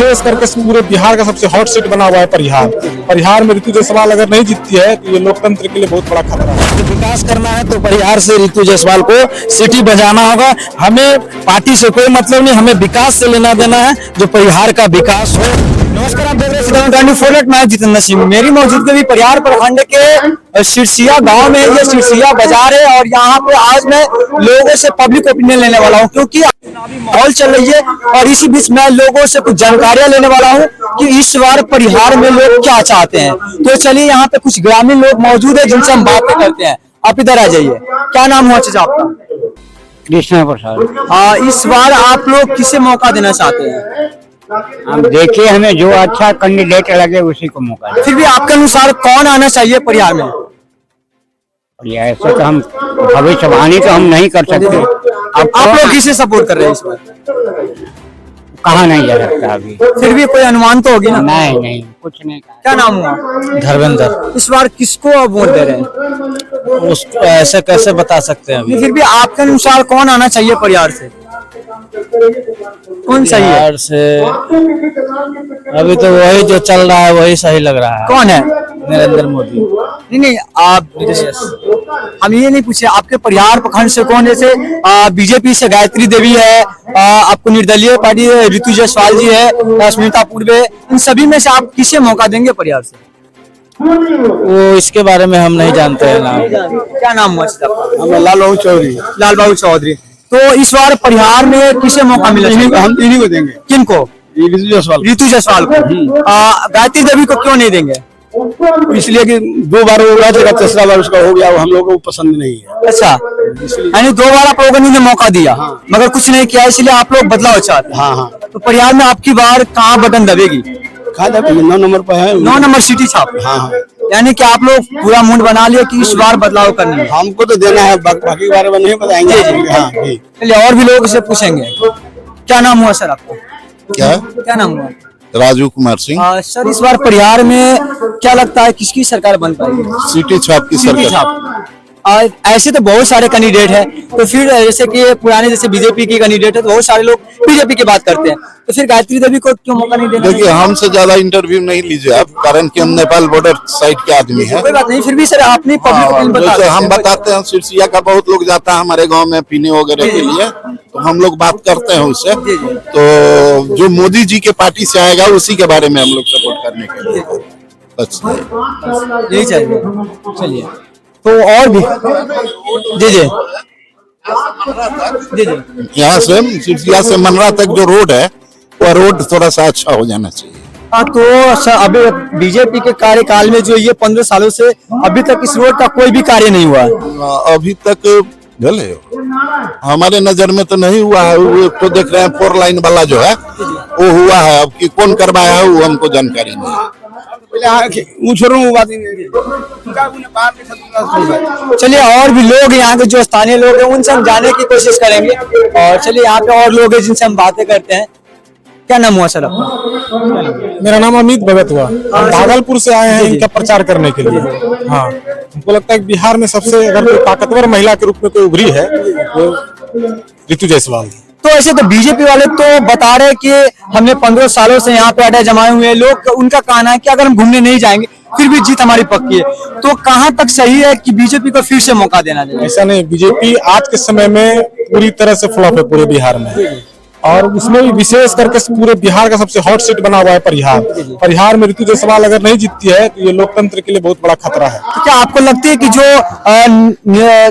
विशेष करके पूरे बिहार का सबसे हॉट सीट बना हुआ है परिहार। परिहार में ऋतु जायसवाल अगर नहीं जीतती है तो ये लोकतंत्र के लिए बहुत बड़ा खतरा है। तो विकास करना है तो परिहार से ऋतु जायसवाल को सिटी बजाना होगा। हमें पार्टी से कोई मतलब नहीं, हमें विकास से लेना देना है, जो परिहार का विकास हो। नमस्कार, आप देख रहे हैं मैं जितेंद्र सिंह। मेरी मौजूदगी भी परिहार प्रखंड के सिरसिया गांव में, ये सिरसिया बाजार है और यहाँ पे आज मैं लोगों से पब्लिक ओपिनियन लेने वाला हूँ, क्योंकि माहौल चल रही है और इसी बीच मैं लोगों से कुछ जानकारियां लेने वाला हूँ कि इस बार परिहार में लोग क्या चाहते हैं। तो चलिए, यहाँ पे कुछ ग्रामीण लोग मौजूद है जिनसे हम बातें करते हैं। आप इधर आ जाइए। क्या नाम हुआ चाचा आपका? कृष्णा प्रसाद। इस बार आप लोग किसे मौका देना चाहते हैं? हम देखिए, हमें जो अच्छा कैंडिडेट लगे उसी को मौका दें। फिर भी आपके अनुसार कौन आना चाहिए परिहार में? और ये ऐसे तो हम भविष्यवाणी तो हम नहीं कर सकते। अब आप लोग किसे सपोर्ट कर रहे हैं इस बार? कहाँ नहीं जा सकता अभी। फिर भी कोई अनुमान तो होगी ना? नहीं कुछ नहीं कहा। क्या नाम हुआ? धर्मेंद्र। इस बार किसको आप वोट दे रहे हैं? उसको ऐसे कैसे बता सकते हैं अभी? फिर भी आपके अनुसार कौन आना चाहिए परिहार से? कौन सही है? बिहार से अभी तो वही जो चल रहा है वही सही लग रहा है। कौन है? नरेंद्र मोदी। नहीं, आप हम ये नहीं पूछे आपके परिहार प्रखंड से कौन, जैसे बीजेपी से गायत्री देवी है, आपको निर्दलीय पार्टी ऋतु जायसवाल जी है, स्मिता पूर्वे, इन सभी में से आप किसे मौका देंगे परिहार से? वो इसके बारे में हम नहीं जानते हैं नाम। क्या नाम हुआ आपका? लाल बाबू चौधरी। लाल बाबू चौधरी। तो इस बार परिहार में किसे मौका मिला? हम इन्हीं को देंगे। किनको? ऋतु जायसवाल। ऋतु जायसवाल को। गायत्री देवी को क्यों नहीं देंगे? इसलिए कि 2 बार हो गया था, तीसरा बार उसका हो गया, वो हम लोगों को पसंद नहीं है। अच्छा, यानी 2 बार आप लोगों ने मौका दिया। हाँ। मगर कुछ नहीं किया, इसलिए आप लोग बदलाव चाहते हैं। हाँ। तो परिहार में आपकी बार कहाँ बटन दबेगी? 9 नंबर पर है। 9 नंबर सिटी छाप। हाँ। यानी कि आप लोग पूरा मूड बना लिया कि इस बार बदलाव करनी है। हमको तो देना है, बाकी के बारे में नहीं बताएंगे। हाँ जी। चलिए, और भी लोग से पूछेंगे। क्या नाम हुआ सर आपको? क्या नाम हुआ? राजू कुमार सिंह। सर, इस बार परिहार में क्या लगता है किसकी सरकार बन पाएगी? सिटी छाप की सिटी सरकार। छाप। ऐसे तो बहुत सारे कैंडिडेट हैं, तो फिर जैसे कि पुराने जैसे बीजेपी के कैंडिडेट है तो बहुत सारे लोग बीजेपी की बात करते हैं, तो फिर गायत्री देवी को क्यों मौका नहीं देना? देखिए, हमसे ज्यादा इंटरव्यू नहीं लीजिए आप, कारण कि हम नेपाल बॉर्डर साइड के आदमी हैं। कोई बात नहीं, फिर भी सर आपने पब्लिक जैसे हम बताते हैं, सिरसिया का बहुत लोग जाता है हमारे गांव में पीने वगैरह के लिए, तो हम लोग बात करते हैं उससे। तो जो मोदी जी के पार्टी से आएगा उसी के बारे में हम लोग सपोर्ट करने के लिए बस यही चाहिए। चलिए, तो और भी जी यहाँ से सिरसिया से मनरा तक जो रोड है वह रोड थोड़ा सा अच्छा हो जाना चाहिए। तो सर, अभी बीजेपी के कार्यकाल में जो ये 15 सालों से अभी तक इस रोड का कोई भी कार्य नहीं हुआ है। अभी तक भले हमारे नजर में तो नहीं हुआ है। वो तो देख रहे हैं 4 लाइन वाला जो है वो हुआ है, अब कि कौन करवाया है वो हमको जानकारी नहीं है। चलिए, और भी लोग यहाँ के जो स्थानीय लोग हैं उनसे हम जानने की कोशिश करेंगे। और चलिए, यहाँ पे और लोग हैं जिनसे हम बातें करते हैं। क्या नाम हुआ सर आपका? मेरा नाम अमित भगत हुआ। हम भागलपुर से आए हैं इनका प्रचार करने के लिए। हाँ, हमको लगता है कि बिहार में सबसे अगर कोई ताकतवर महिला के रूप में कोई उभरी है वो ऋतु जायसवाल। तो ऐसे तो बीजेपी वाले तो बता रहे कि हमने 15 सालों से यहाँ पे अड्डा जमाए हुए हैं लोग, उनका कहना है कि अगर हम घूमने नहीं जाएंगे फिर भी जीत हमारी पक्की है। तो कहाँ तक सही है कि बीजेपी को फिर से मौका देना चाहिए? ऐसा नहीं, बीजेपी आज के समय में पूरी तरह से फ्लॉप है पूरे बिहार में, और उसमें भी विशेष करके पूरे बिहार का सबसे हॉट सीट बना हुआ है परिहार। परिहार में ऋतु जायसवाल अगर नहीं जीतती है तो ये लोकतंत्र के लिए बहुत बड़ा खतरा है। तो क्या आपको लगती है कि जो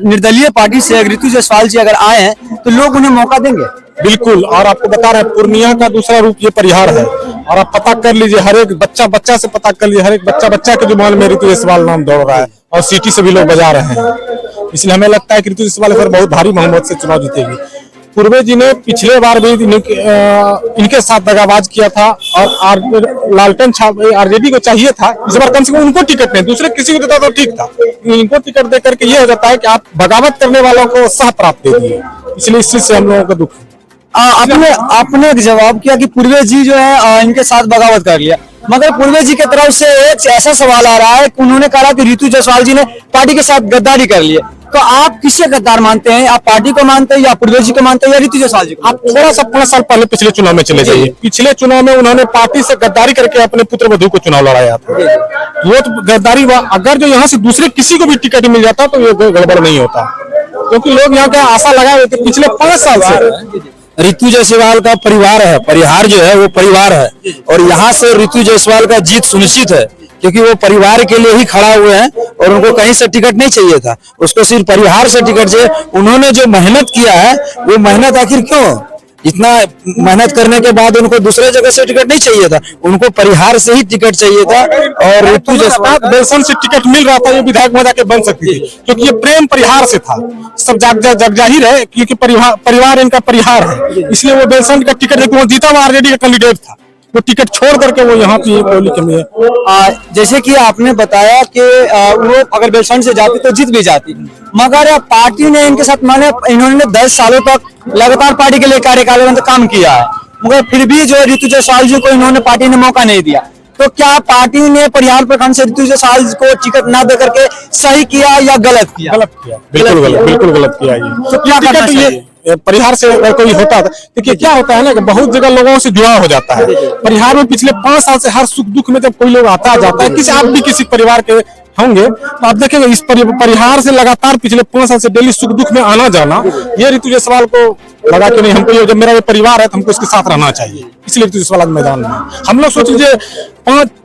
निर्दलीय पार्टी से ऋतु जायसवाल जी अगर आए हैं तो लोग उन्हें मौका देंगे? बिल्कुल, और आपको बता रहे हैं पूर्णिया का दूसरा रूप ये परिहार है। और आप पता कर लीजिए, हर एक बच्चा से पता कर लीजिए, हर एक बच्चा के जुबान में ऋतु जायसवाल नाम दौड़ रहा है और सिटी से भी लोग बजा रहे हैं। इसलिए हमें लगता है कि ऋतु जायसवाल पर बहुत भारी बहुमत से चुनाव जीतेगी। पूर्वे जी ने पिछले बार भी इनके साथ दगाबाज किया था और लालटेन छाप आरजेडी को चाहिए था। इस बार कम से कम उनको टिकट नहीं, दूसरे किसी को देता तो ठीक था, इनको टिकट दे करके ये हो जाता है कि आप बगावत करने वालों को सह प्राप्त दे दिए। इसलिए इस चीज से हम लोगों को दुख है। आपने जवाब किया कि पूर्वे जी जो है इनके साथ बगावत कर लिया, मगर पूर्वे जी की तरफ से एक ऐसा सवाल आ रहा है कि उन्होंने कहा कि ऋतु जायसवाल जी ने पार्टी के साथ गद्दारी कर ली है। तो आप किसे गद्दार मानते हैं? आप पार्टी को मानते हैं या प्रदेश जी को मानते हैं या ऋतु जायसवाल जी को? आप थोड़ा सा 5 साल पहले पिछले चुनाव में चले जाइए। पिछले चुनाव में उन्होंने पार्टी से गद्दारी करके अपने पुत्र वधू को चुनाव लड़ाया था। वो तो गद्दारी हुआ। अगर जो यहाँ से दूसरे किसी को भी टिकट मिल जाता तो ये गड़बड़ नहीं होता, क्योंकि लोग यहाँ का आशा लगाए हुए थे पिछले 5 साल से। ऋतु जायसवाल का परिवार है, परिहार जो है वो परिवार है, और यहाँ से ऋतु जायसवाल का जीत सुनिश्चित है, क्योंकि वो परिवार के लिए ही खड़ा हुए हैं और उनको कहीं से टिकट नहीं चाहिए था, उसको सिर्फ परिहार से टिकट चाहिए। उन्होंने जो मेहनत किया है वो मेहनत आखिर क्यों? इतना मेहनत करने के बाद उनको दूसरे जगह से टिकट नहीं चाहिए था, उनको परिहार से ही टिकट चाहिए था। और ऋतु जायसवाल बेलसन से टिकट मिल रहा था, ये विधायक महोदय के बन सकती थी, क्योंकि ये प्रेम परिहार से था। सब जग जाहिर है, क्योंकि परिवार इनका परिहार है, इसलिए वो बेलसन का टिकट वो जीता हुआ आरजेडी का कैंडिडेट था, वो टिकट छोड़ करके वो यहाँ की कोयली कमी है। जैसे कि आपने बताया कि वो अगर बेलसन से जाती तो जीत भी जाती, मगर पार्टी ने इनके साथ माने इन्होंने 10 सालों तक लगातार पार्टी के लिए कार्यकाल में काम किया है, मगर फिर भी जो ऋतु जायसवाल जी को इन्होंने पार्टी ने मौका नहीं दिया। तो क्या पार्टी ने परिहार प्रखंड से ऋतु जायसवाल को टिकट ना दे करके सही किया या गलत किया? गलत किया, बिल्कुल गलत किया। ये तो क्या करना चाहिए? परिहार से अगर कोई होता था, देखिए क्या होता है ना कि बहुत जगह लोगों से जुड़ा हो जाता है। परिहार में पिछले 5 साल से हर सुख दुख में जब कोई लोग आता जाता है, किसी आप भी किसी परिवार के होंगे तो आप देखेंगे इस परिहार से लगातार पिछले 5 साल से डेली सुख दुख में आना जाना, ये ऋतु जायसवाल को लगा कि नहीं, हमको ये जब मेरा ये परिवार है तो हमको इसके साथ रहना चाहिए, इसलिए ऋतु जायसवाल आज मैदान में। हम लोग सोच लीजिए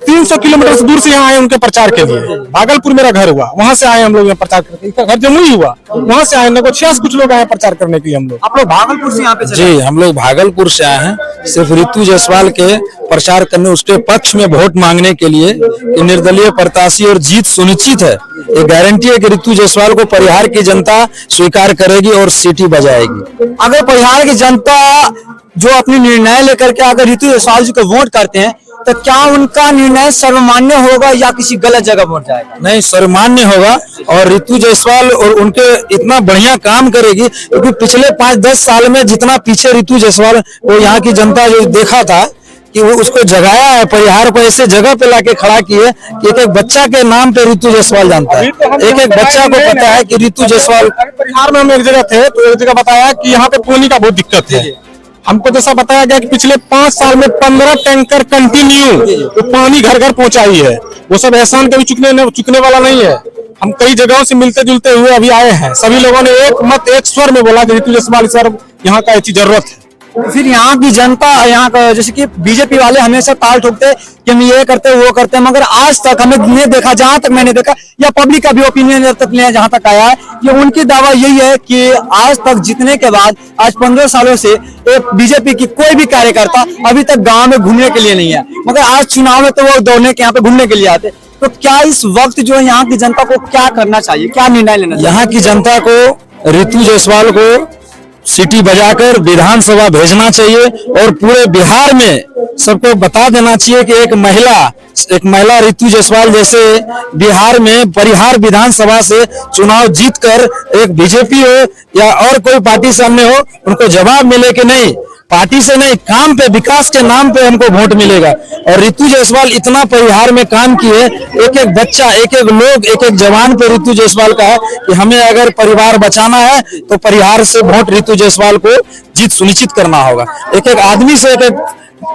300 किलोमीटर से दूर से यहाँ आए उनके प्रचार के लिए। भागलपुर मेरा घर हुआ, वहां से आए हम लोग यहाँ प्रचार करके। इसका घर जमुई हुआ, वहां से आए नेगोशिया कुछ लोग आए प्रचार करने के लिए। हम लोग आप लोग भागलपुर से यहाँ पे? जी, हम लोग भागलपुर से आए हैं सिर्फ ऋतु जायसवाल के प्रचार करने, उसके पक्ष में वोट मांगने के लिए कि निर्दलीय प्रत्याशी और जीत सुनिश्चित है। ये गारंटी है कि ऋतु जायसवाल को परिहार की जनता स्वीकार करेगी और सीटी बजाएगी। अगर परिहार की जनता जो अपनी निर्णय लेकर के अगर ऋतु जायसवाल जी को वोट करते हैं तो क्या उनका निर्णय सर्वमान्य होगा या किसी गलत जगह वोट जाएगा? नहीं, सर्वमान्य होगा और ऋतु जायसवाल और उनके इतना बढ़िया काम करेगी, क्योंकि पिछले 5-10 साल में जितना पीछे ऋतु जायसवाल को यहाँ की जनता जो देखा था कि वो उसको जगाया है, परिहार को ऐसे जगह पे लाके खड़ा किए कि एक बच्चा के नाम पे ऋतु जायसवाल जानता है, एक बच्चा को पता है कि ऋतु जायसवाल। परिहार में हम एक जगह थे तो एक जगह बताया कि यहाँ पे पानी का बहुत दिक्कत है। हमको जैसा बताया गया कि पिछले 5 साल में 15 टैंकर कंटिन्यू तो पानी घर घर पहुंचाई है। वो सब एहसान कभी चुकने वाला नहीं है। हम कई जगहों से मिलते जुलते हुए अभी आए हैं, सभी लोगों ने एक मत एक स्वर में बोला कि ऋतु जायसवाल सर यहाँ का ऐसी जरूरत है। फिर यहाँ की जनता, यहाँ का जैसे कि बीजेपी वाले हमेशा ताल ठोकते कि हम ये करते वो करते, मगर आज तक हमें नहीं देखा, जहां तक मैंने देखा या पब्लिक का भी ओपिनियन जब तक जहां तक आया है, ये उनकी दावा यही है कि आज तक जीतने के बाद आज 15 सालों से एक बीजेपी की कोई भी कार्यकर्ता अभी तक गाँव में घूमने के लिए नहीं है, मगर आज चुनाव में तो वो दौड़ने के यहाँ पे घूमने के लिए आते। तो क्या इस वक्त जो यहाँ की जनता को क्या करना चाहिए, क्या निर्णय लेना चाहिए? यहाँ की जनता को ऋतु जायसवाल को सीटी बजाकर विधानसभा भेजना चाहिए और पूरे बिहार में सबको बता देना चाहिए कि एक महिला ऋतु जायसवाल जैसे बिहार में परिहार विधानसभा से चुनाव जीतकर एक बीजेपी हो या और कोई पार्टी सामने हो, उनको जवाब मिले कि नहीं, पार्टी से नहीं, काम पे, विकास के नाम पे हमको वोट मिलेगा। और ऋतु जायसवाल इतना परिहार में काम किए, एक एक बच्चा, एक एक लोग, एक एक जवान पे ऋतु जायसवाल का है कि हमें अगर परिवार बचाना है तो परिहार से वोट ऋतु जायसवाल को जीत सुनिश्चित करना होगा। एक एक आदमी से,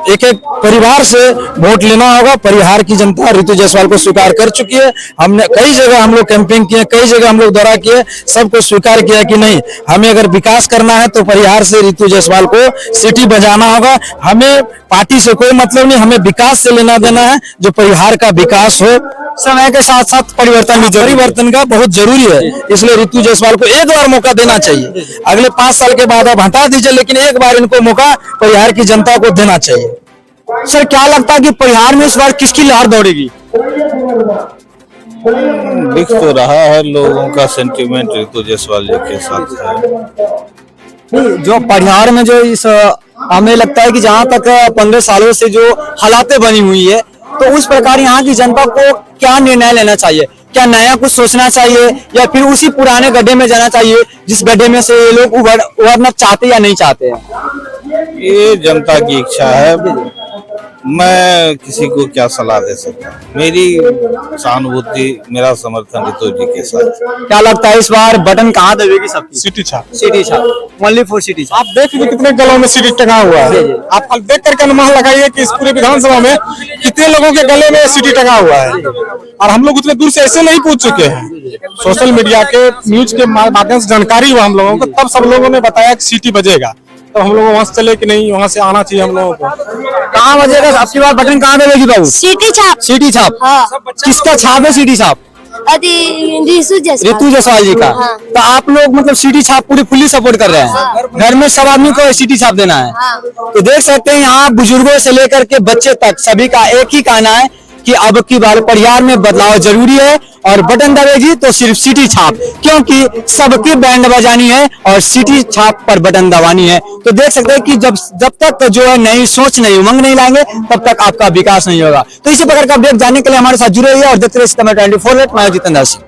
एक एक परिवार से वोट लेना होगा। परिहार की जनता ऋतु जायसवाल को स्वीकार कर चुकी है। हमने कई जगह हम लोग कैंपेन किए, कई जगह हम लोग दौरा किए, सबको स्वीकार किया कि नहीं, हमें अगर विकास करना है तो परिहार से ऋतु जायसवाल को सीटी बजाना होगा। हमें पार्टी से कोई मतलब नहीं, हमें विकास से लेना देना है, जो परिहार का विकास हो। समय के साथ साथ परिवर्तन का बहुत जरूरी है, इसलिए ऋतु जायसवाल को एक बार मौका देना चाहिए। अगले 5 साल के बाद आप हटा दीजिए, लेकिन एक बार इनको मौका परिहार की जनता को देना चाहिए। सर, क्या लगता है कि परिहार में इस बार किसकी लहर दौड़ेगी? दिख तो रहा है लोगों का सेंटीमेंट ऋतु जायसवाल जी के साथ है। जो परिहार में जो इस हमें लगता है कि जहां तक 15 सालों से जो हालातें बनी हुई है, तो उस प्रकार यहाँ की जनता को क्या निर्णय लेना चाहिए? क्या नया कुछ सोचना चाहिए या फिर उसी पुराने गड्ढे में जाना चाहिए जिस गड्ढे में से ये लोग उभरना चाहते या नहीं चाहते हैं? ये जनता की इच्छा है। मैं किसी को क्या सलाह दे सकता हूँ। मेरी सहानुभूति, मेरा समर्थन रितु जी के साथ। क्या लगता है इस बार बटन कहाँ दबेगी सबकी? सिटी छाप। सिटी छाप, ओनली फॉर सिटी छाप। आप देख लीजिए कितने गलों में सीटी टंगा हुआ है। आप देख करके अनुमान लगाइए कि इस पूरे विधानसभा में कितने लोगों के गले में सीटी टंगा हुआ है। और हम लोग उतने दूर से ऐसे नहीं पूछ चुके हैं, सोशल मीडिया के न्यूज के माध्यम से जानकारी हुआ हम लोगों को, तब सब लोगों ने बताया कि सीटी बजेगा। तो हम लोग वहां से चले कि नहीं, वहां से आना चाहिए हम लोगों को। कहाँ बजेगा आपकी बार बटन कहाँ दबेगी बाबू? सिटी छाप। सिटी छाप। हाँ। किसका छाप है सिटी छाप? रितु जायसवाल जी का। हाँ। तो आप लोग मतलब सिटी छाप पूरी फुल्ली सपोर्ट कर रहे हैं? घर में सब आदमी को सिटी छाप देना है। हाँ। तो देख सकते हैं यहाँ बुजुर्गों से लेकर के बच्चे तक सभी का एक ही कहना है कि अब की बार परिहार में बदलाव जरूरी है और बटन दबेगी तो सिर्फ सिटी छाप, क्योंकि सबकी बैंड बजानी है और सिटी छाप पर बटन दबानी है। तो देख सकते हैं कि जब तक जो है नई सोच, नई उमंग नहीं लाएंगे तब तक आपका विकास नहीं होगा। तो इसी प्रकार का अपडेट जानने के लिए हमारे साथ जुड़े रहिए और देखते रहिए सीतामढ़ी 24 मैं जितेंद्र सिंह।